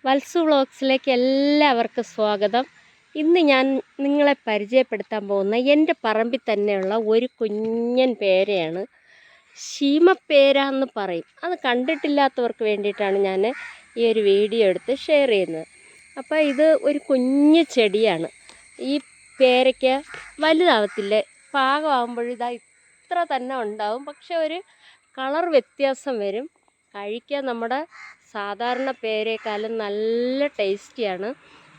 വത്സു വ്ളോഗ്സിലേക്ക് എല്ലാവർക്കും സ്വാഗതം. ഇന്ന് ഞാൻ നിങ്ങളെ പരിചയപ്പെടുത്താൻ പോകുന്ന എൻ്റെ പറമ്പിൽ തന്നെയുള്ള ഒരു കുഞ്ഞൻ പേരയാണ്. ശീമപ്പേര എന്ന് പറയും. അത് കണ്ടിട്ടില്ലാത്തവർക്ക് വേണ്ടിയിട്ടാണ് ഞാൻ ഈ ഒരു വീഡിയോ എടുത്ത് ഷെയർ ചെയ്യുന്നത്. അപ്പോൾ ഇത് ഒരു കുഞ്ഞു ചെടിയാണ്. ഈ പേരയ്ക്ക് വലുതാവത്തില്ല, പാകമാകുമ്പോഴിതാ ഇത്ര തന്നെ ഉണ്ടാവും. പക്ഷെ ഒരു കളർ വ്യത്യാസം വരും. കഴിക്കാൻ നമ്മുടെ സാധാരണ പേരേക്കാളും നല്ല ടേസ്റ്റിയാണ്.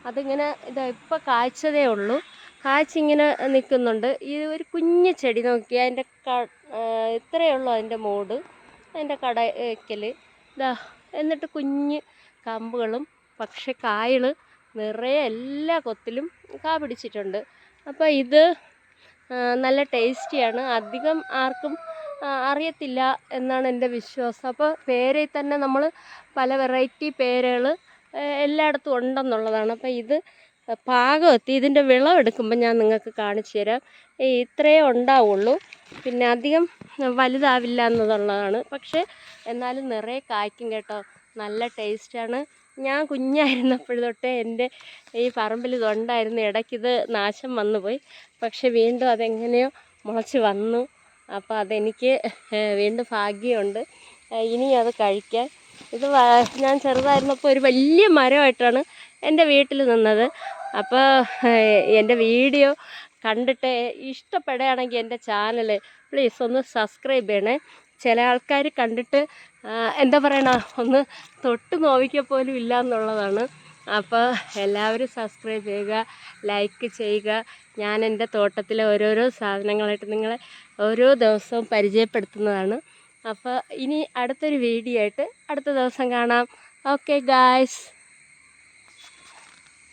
അതിങ്ങനെ ഇപ്പോൾ കായ്ച്ചതേ ഉള്ളൂ, കായ്ച്ചിങ്ങനെ നിൽക്കുന്നുണ്ട്. ഈ ഒരു കുഞ്ഞു ചെടി നോക്കിയാൽ അതിൻ്റെ ഇത്രയേ ഉള്ളൂ അതിൻ്റെ മൂട്, അതിൻ്റെ കടയ്ക്കൽ ഇതാ. എന്നിട്ട് കുഞ്ഞ് കമ്പുകളും, പക്ഷെ കായകൾ നിറയെ എല്ലാ കൊത്തിലും കാ പിടിച്ചിട്ടുണ്ട്. അപ്പോൾ ഇത് നല്ല ടേസ്റ്റിയാണ്. അധികം ആർക്കും അറിയത്തില്ല എന്നാണ് എൻ്റെ വിശ്വാസം. അപ്പോൾ പേരയിൽ തന്നെ നമ്മൾ പല വെറൈറ്റി പേരകൾ എല്ലായിടത്തും ഉണ്ടെന്നുള്ളതാണ്. അപ്പോൾ ഇത് പാകമെത്തി. ഇതിൻ്റെ വിളവെടുക്കുമ്പോൾ ഞാൻ നിങ്ങൾക്ക് കാണിച്ചു തരാം. ഇത്രയേ ഉണ്ടാവുള്ളൂ, പിന്നെ അധികം വലുതാവില്ല എന്നതുള്ളതാണ്. പക്ഷേ എന്നാലും നിറയെ കായ്ക്കും കേട്ടോ. നല്ല ടേസ്റ്റാണ്. ഞാൻ കുഞ്ഞായിരുന്നപ്പോൾ തൊട്ടേ എൻ്റെ ഈ പറമ്പിൽ ഇതുണ്ടായിരുന്നു. ഇടയ്ക്കിത് നാശം വന്നുപോയി, പക്ഷെ വീണ്ടും അതെങ്ങനെയോ മുളച്ച് വന്നു. അപ്പോൾ അതെനിക്ക് വീണ്ടും ഭാഗ്യമുണ്ട് ഇനി അത് കഴിക്കാൻ. ഇത് ഞാൻ ചെറുതായിരുന്നപ്പോൾ ഒരു വലിയ മരമായിട്ടാണ് എൻ്റെ വീട്ടിൽ നിന്നത്. അപ്പോൾ എൻ്റെ വീഡിയോ കണ്ടിട്ട് ഇഷ്ടപ്പെടുകയാണെങ്കിൽ എൻ്റെ ചാനൽ പ്ലീസ് ഒന്ന് സബ്സ്ക്രൈബ് ചെയ്യണേ. ചില ആൾക്കാർ കണ്ടിട്ട് എന്താ പറയണ, ഒന്ന് തൊട്ട് നോവിക്കുക പോലും ഇല്ല എന്നുള്ളതാണ്. അപ്പോൾ എല്ലാവരും സബ്സ്ക്രൈബ് ചെയ്യുക, ലൈക്ക് ചെയ്യുക. ഞാൻ എൻ്റെ തോട്ടത്തിലെ ഓരോരോ സാധനങ്ങളായിട്ട് നിങ്ങളെ ഓരോ ദിവസവും പരിചയപ്പെടുത്തുന്നതാണ്. അപ്പോൾ ഇനി അടുത്തൊരു വീഡിയോ ആയിട്ട് അടുത്ത ദിവസം കാണാം. Okay guys.